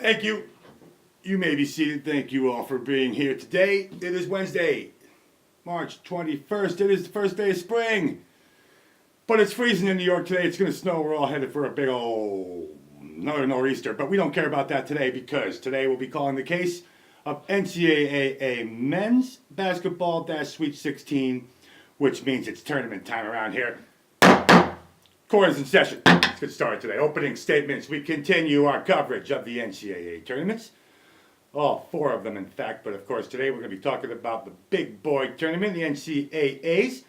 Thank you. You may be seated. Thank you all for being here today. It is Wednesday, March 21st. It is the first day of spring. But it's freezing in New York today. It's going to snow. We're all headed for a big old another nor'easter. But we don't care about that today because today we'll be calling the case of NCAA Men's Basketball-Sweet 16, which means it's tournament time around here. Court is in session. Let's get started today. Opening statements. We continue our coverage of the NCAA tournaments. All four of them, in fact. But, of course, today we're going to be talking about the big boy tournament, the NCAAs.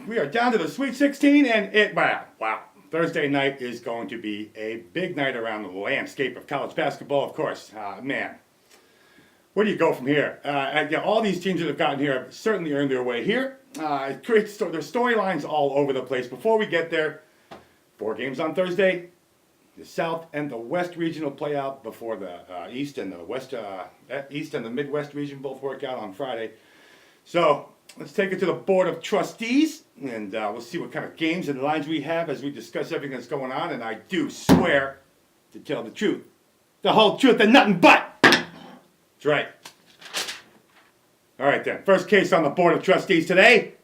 We are down to the Sweet 16, and wow. Thursday night is going to be a big night around the landscape of college basketball, of course. Man, where do you go from here? All these teams that have gotten here have certainly earned their way here. It creates there's storylines all over the place. Before we get there, 4 games on Thursday. The South and the West region will play out before the East and the West, East and the Midwest region both work out on Friday. So let's take it to the Board of Trustees, and we'll see what kind of games and lines we have as we discuss everything that's going on. And I do swear to tell the truth, the whole truth, and nothing but. That's right. All right then. First case on the Board of Trustees today.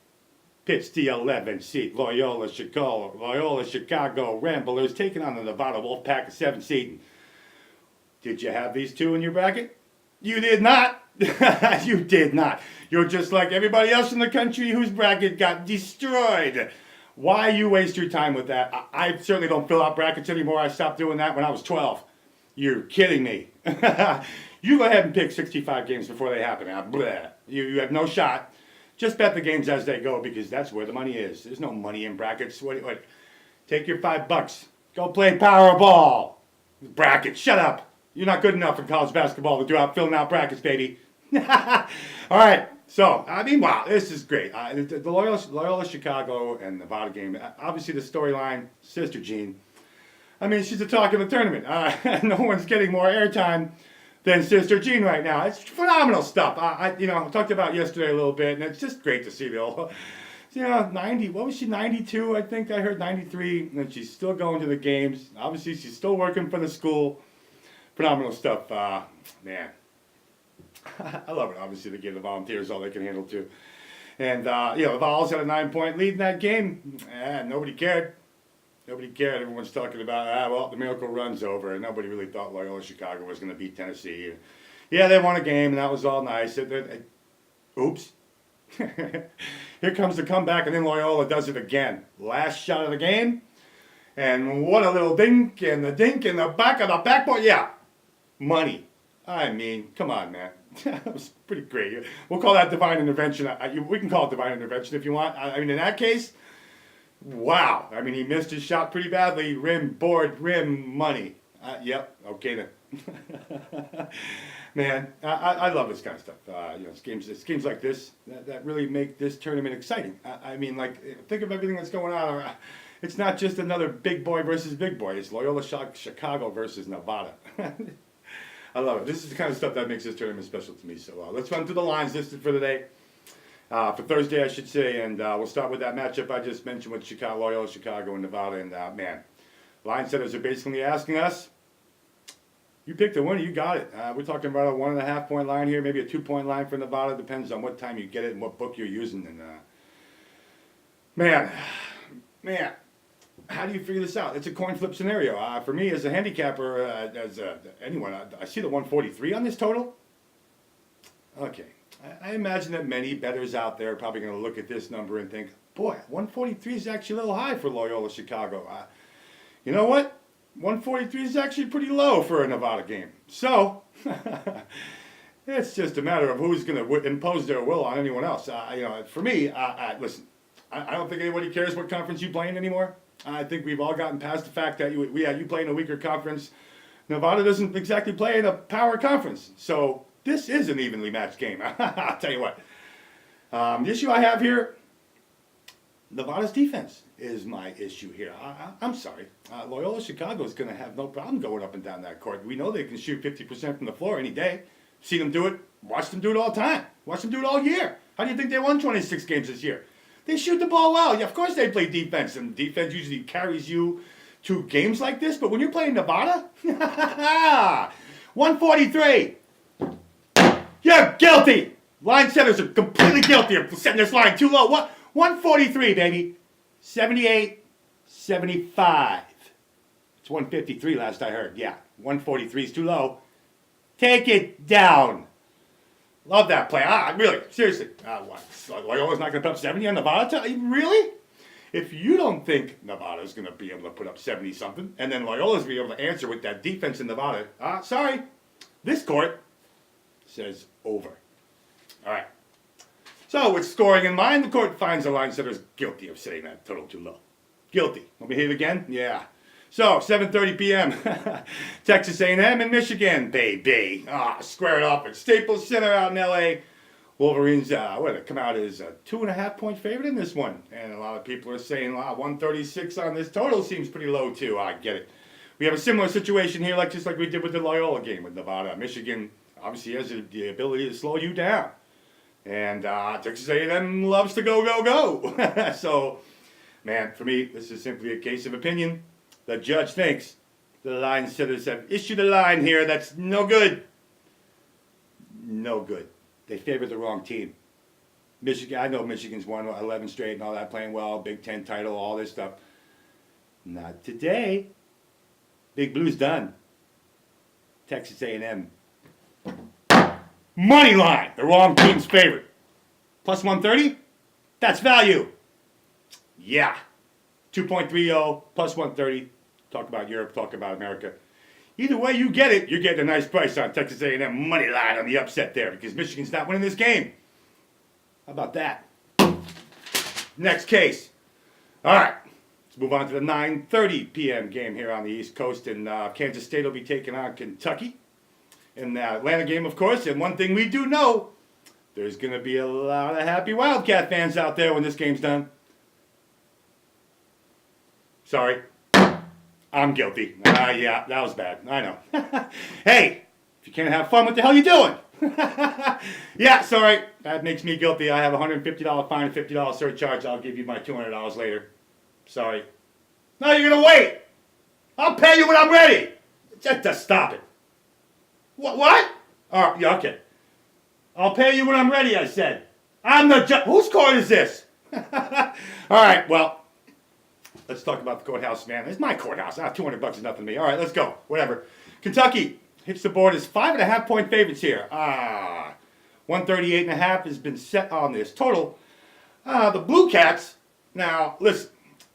Pitts the 11 seed Loyola Chicago Ramblers taking on the Nevada Wolfpack, a 7 seed. Did you have these two in your bracket? You did not. You did not. You're just like everybody else in the country whose bracket got destroyed. Why you waste your time with that? I certainly don't fill out brackets anymore. I stopped doing that when I was 12. You're kidding me. You go ahead and pick 65 games before they happen. You have no shot. Just bet the games as they go because that's where the money is. There's no money in brackets. What? Take your $5. Go play Powerball. Brackets. Shut up. You're not good enough for college basketball to do out filling out brackets, baby. All right. So, wow, this is great. The Loyola Chicago and Nevada game, obviously the storyline, Sister Jean. She's the talk of the tournament. No one's getting more airtime than Sister Jean right now. It's phenomenal stuff. I talked about yesterday a little bit, and it's just great to see the old, 90, what was she, 92? I think I heard 93, and she's still going to the games. Obviously, she's still working for the school. Phenomenal stuff, man. I love it. Obviously, they give the Volunteers all they can handle, too. And, the Vols had a 9-point lead in that game. Nobody cared. Nobody cared. Everyone's talking about, the miracle run's over. And nobody really thought Loyola Chicago was going to beat Tennessee. Yeah, they won a game, and that was all nice. Oops. Here comes the comeback, and then Loyola does it again. Last shot of the game. And what a little dink in the back of the backboard. Yeah, money. Come on, man. That was pretty great. We'll call that divine intervention. We can call it divine intervention if you want. In that case, wow. He missed his shot pretty badly. Rim, board, rim, money. Yep. Okay then. Man, I love this kind of stuff. It's games like this that really make this tournament exciting. Think of everything that's going on. It's not just another big boy versus big boy. It's Loyola Chicago versus Nevada. I love it. This is the kind of stuff that makes this tournament special to me. So let's run through the lines listed for today. For Thursday, I should say, and we'll start with that matchup I just mentioned with Loyola Chicago and Nevada. And line setters are basically asking us, you picked the winner, you got it. We're talking about a 1.5-point line here, maybe a 2-point line for Nevada. Depends on what time you get it and what book you're using. And man, how do you figure this out? It's a coin flip scenario. For me, as a handicapper, as anyone, I see the 143 on this total. Okay. I imagine that many bettors out there are probably going to look at this number and think, boy, 143 is actually a little high for Loyola Chicago. You know what? 143 is actually pretty low for a Nevada game. So, it's just a matter of who's going to impose their will on anyone else. For me, listen, I don't think anybody cares what conference you play in anymore. I think we've all gotten past the fact that you play in a weaker conference. Nevada doesn't exactly play in a power conference. So, this is an evenly matched game. I'll tell you what. The issue I have here, Nevada's defense is my issue here. I'm sorry. Loyola Chicago is going to have no problem going up and down that court. We know they can shoot 50% from the floor any day. See them do it. Watch them do it all the time. Watch them do it all year. How do you think they won 26 games this year? They shoot the ball well. Yeah, of course they play defense, and defense usually carries you two games like this, but when you're playing Nevada, 143. You're guilty. Line setters are completely guilty of setting this line too low. What? 143, baby. 78, 75. It's 153 last I heard. Yeah, 143 is too low. Take it down. Love that play. Really, seriously. What? Loyola's not going to put up 70 on Nevada? Really? If you don't think Nevada's going to be able to put up 70-something, and then Loyola's going to be able to answer with that defense in Nevada, sorry. This court says over. All right. So, with scoring in mind, the court finds the line setters guilty of setting that total too low. Guilty. Let me hear it again? Yeah. So, 7:30 p.m. Texas A&M and Michigan, baby. Squared off at Staples Center out in L.A. Wolverines, come out as a 2.5-point favorite in this one. And a lot of people are saying, 136 on this total seems pretty low, too. I get it. We have a similar situation here, just like we did with the Loyola game with Nevada. Michigan obviously has the ability to slow you down. And Texas A&M loves to go, go, go. So, man, for me, this is simply a case of opinion. The judge thinks the line setters have issued a line here that's no good. No good. They favor the wrong team. Michigan, I know Michigan's won 11 straight and all that, playing well, Big Ten title, all this stuff. Not today. Big Blue's done. Texas A&M. Money line. The wrong team's favorite. Plus 130? That's value. Yeah. 2.30 plus 130. Talk about Europe, talk about America. Either way you get it, you're getting a nice price on Texas A&M money line on the upset there because Michigan's not winning this game. How about that? Next case. All right. Let's move on to the 9:30 p.m. game here on the East Coast, and Kansas State will be taking on Kentucky in the Atlanta game, of course. And one thing we do know, there's going to be a lot of happy Wildcat fans out there when this game's done. Sorry. I'm guilty. Yeah, that was bad. I know. Hey, if you can't have fun, what the hell are you doing? Yeah, sorry. That makes me guilty. I have a $150 fine and $50 surcharge. I'll give you my $200 later. Sorry. No, you're going to wait. I'll pay you when I'm ready. Just stop it. What? Oh, yeah, okay. I'll pay you when I'm ready, I said. I'm the judge. Whose court is this? All right, well. Let's talk about the courthouse, man. It's my courthouse. $200 is nothing to me. All right, let's go. Whatever. Kentucky hits the board as 5.5-point favorites here. 138.5 has been set on this total. The Blue Cats, now, listen,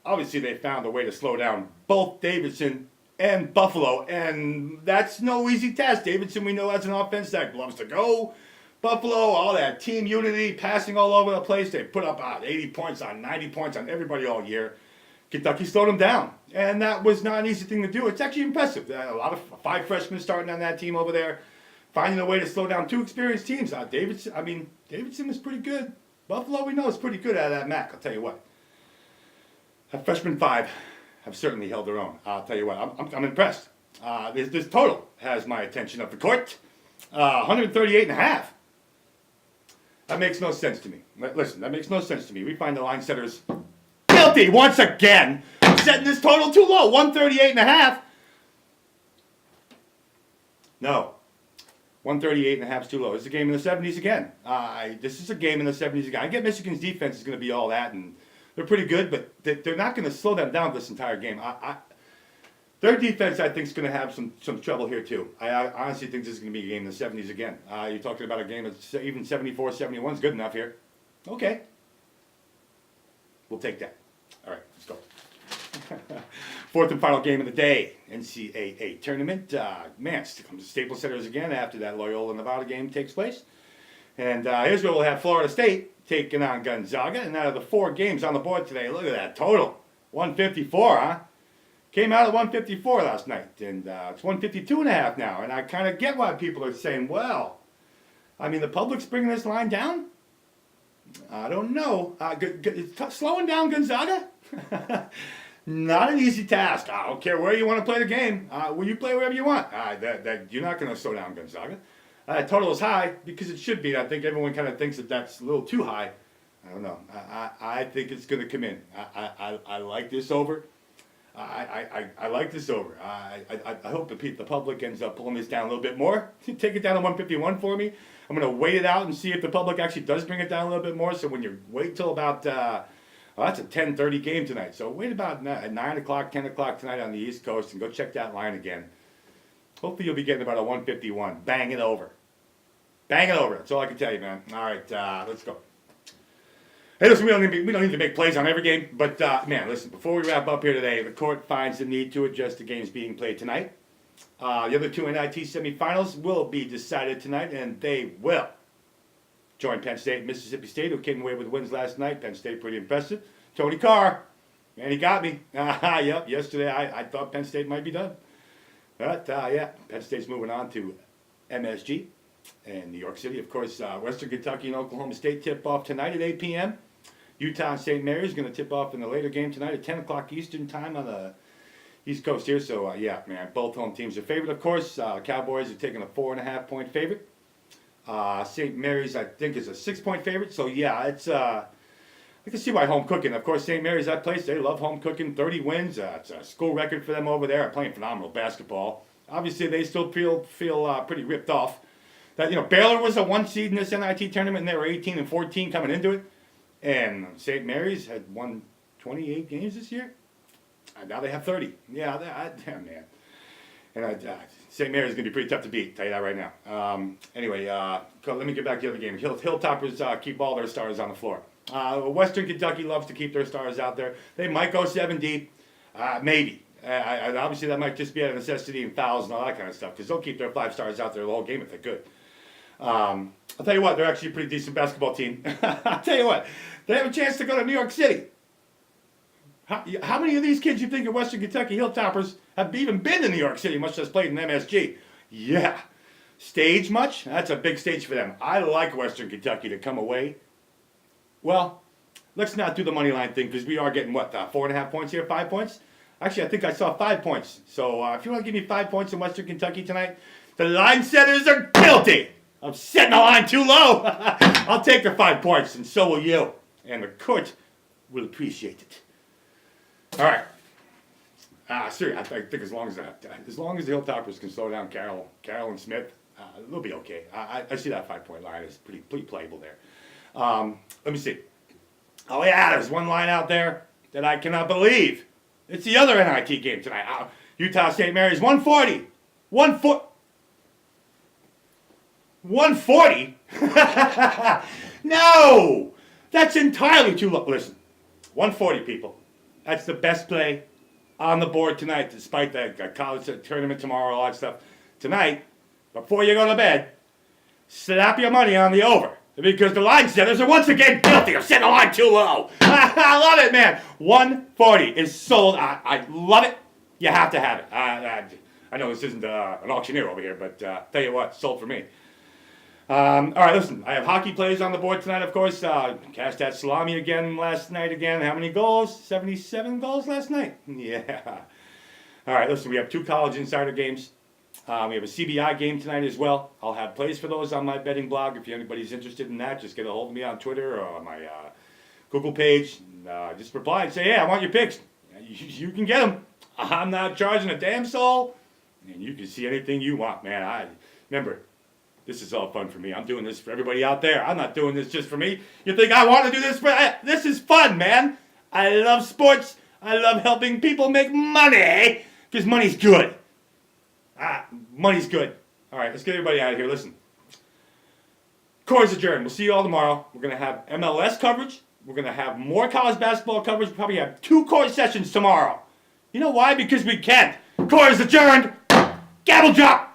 obviously they found a way to slow down both Davidson and Buffalo, and that's no easy task. Davidson, we know, has an offense that loves to go. Buffalo, all that team unity, passing all over the place. They put up 80 points on 90 points on everybody all year. Kentucky slowed them down, and that was not an easy thing to do. It's actually impressive. A lot of 5 freshmen starting on that team over there, finding a way to slow down 2 experienced teams. Davidson was pretty good. Buffalo, we know, is pretty good out of that MAC, I'll tell you what. That freshman 5 have certainly held their own. I'll tell you what, I'm impressed. This total has my attention of the court. 138.5. That makes no sense to me. Listen, that makes no sense to me. We find the line setters guilty once again. I'm setting this total too low. 138.5. No. 138.5 is too low. It's a game in the 70s again. This is a game in the 70s again. I get Michigan's defense is going to be all that, and they're pretty good, but they're not going to slow them down this entire game. Their defense, I think, is going to have some trouble here, too. I honestly think this is going to be a game in the 70s again. You're talking about a game that's even 74-71 is good enough here. Okay. We'll take that. All right, let's go. Fourth and final game of the day, NCAA tournament. Man, comes to Staples Center again after that Loyola Nevada game takes place. And here's where we'll have Florida State taking on Gonzaga. And out of the 4 games on the board today, look at that total. 154, huh? Came out at 154 last night, and it's 152.5 now. And I kind of get why people are saying, well, I mean, the public's bringing this line down? I don't know. Slowing down Gonzaga? Not an easy task. I don't care where you want to play the game. Will you play wherever you want? You're not going to slow down Gonzaga. Total is high because it should be. I think everyone kind of thinks that that's a little too high. I don't know. I think it's going to come in. I like this over. I like this over. I hope the public ends up pulling this down a little bit more. Take it down to 151 for me. I'm going to wait it out and see if the public actually does bring it down a little bit more. So when you wait till about, that's a 10:30 game tonight. So wait about at 9 o'clock, 10 o'clock tonight on the East Coast and go check that line again. Hopefully you'll be getting about a 151. Bang it over. Bang it over. That's all I can tell you, man. All right, let's go. Hey, listen, we don't need to make plays on every game, but man, listen, before we wrap up here today, the court finds the need to adjust the games being played tonight. The other two NIT semifinals will be decided tonight, and they will join Penn State and Mississippi State, who came away with wins last night. Penn State pretty impressive. Tony Carr, man, he got me. Yep, yesterday I thought Penn State might be done. But, yeah, Penn State's moving on to MSG and New York City. Of course, Western Kentucky and Oklahoma State tip off tonight at 8 p.m. Utah and St. Mary's is going to tip off in the later game tonight at 10 o'clock Eastern time on the East Coast here. So, yeah, man, both home teams are favored, of course. Cowboys are taking a 4.5-point favorite. St. Mary's, I think, is a 6-point favorite. So, yeah, it's I can see why home cooking. Of course, St. Mary's, that place, they love home cooking. 30 wins. It's a school record for them over there. Playing phenomenal basketball. Obviously, they still feel pretty ripped off. That Baylor was a 1 seed in this NIT tournament, and they were 18-14 coming into it. And St. Mary's had won 28 games this year. And now they have 30. Yeah, damn, man. And St. Mary's is going to be pretty tough to beat, tell you that right now. Anyway, let me get back to the other game. Hilltoppers keep all their stars on the floor. Western Kentucky loves to keep their stars out there. They might go 7 deep, maybe. Obviously, that might just be out of necessity and fouls and all that kind of stuff, because they'll keep their 5 stars out there the whole game if they're good. I'll tell you what, they're actually a pretty decent basketball team. I'll tell you what, they have a chance to go to New York City. How many of these kids you think of Western Kentucky Hilltoppers have even been to New York City, much less played in MSG? Yeah. Stage much? That's a big stage for them. I like Western Kentucky to come away. Well, let's not do the money line thing, because we are getting, 4.5 points here, 5 points? Actually, I think I saw 5 points. So if you want to give me 5 points in Western Kentucky tonight, the line setters are guilty of setting the line too low. I'll take the 5 points, and so will you. And the court will appreciate it. All right. Seriously, I think as long as the Hilltoppers can slow down Carroll and Smith, they'll be okay. I see that 5-point line is pretty playable there. Let me see. Oh yeah, there's one line out there that I cannot believe. It's the other NIT game tonight. Utah St. Mary's 140. 140? No! That's entirely too low. Listen, 140, people. That's the best play on the board tonight, despite the college tournament tomorrow, all that stuff. Tonight, before you go to bed, slap your money on the over. Because the line setters are once again guilty of setting the line too low. I love it, man. 140 is sold. I love it. You have to have it. I know this isn't an auctioneer over here, but tell you what, sold for me. All right, listen. I have hockey plays on the board tonight, of course. Cashed that salami again last night again. How many goals? 77 goals last night. Yeah. All right, listen. We have 2 college insider games. We have a CBI game tonight as well. I'll have plays for those on my betting blog. If anybody's interested in that, just get a hold of me on Twitter or on my Google page. Just reply and say, hey, I want your picks. You can get them. I'm not charging a damn soul. And you can see anything you want, man. Remember, this is all fun for me. I'm doing this for everybody out there. I'm not doing this just for me. You think I want to do this this is fun, man. I love sports. I love helping people make money because money's good. Money's good. All right, let's get everybody out of here. Listen. Court's adjourned. We'll see you all tomorrow. We're going to have MLS coverage. We're going to have more college basketball coverage. We'll probably have 2 court sessions tomorrow. You know why? Because we can. Court is adjourned. Gavel drop.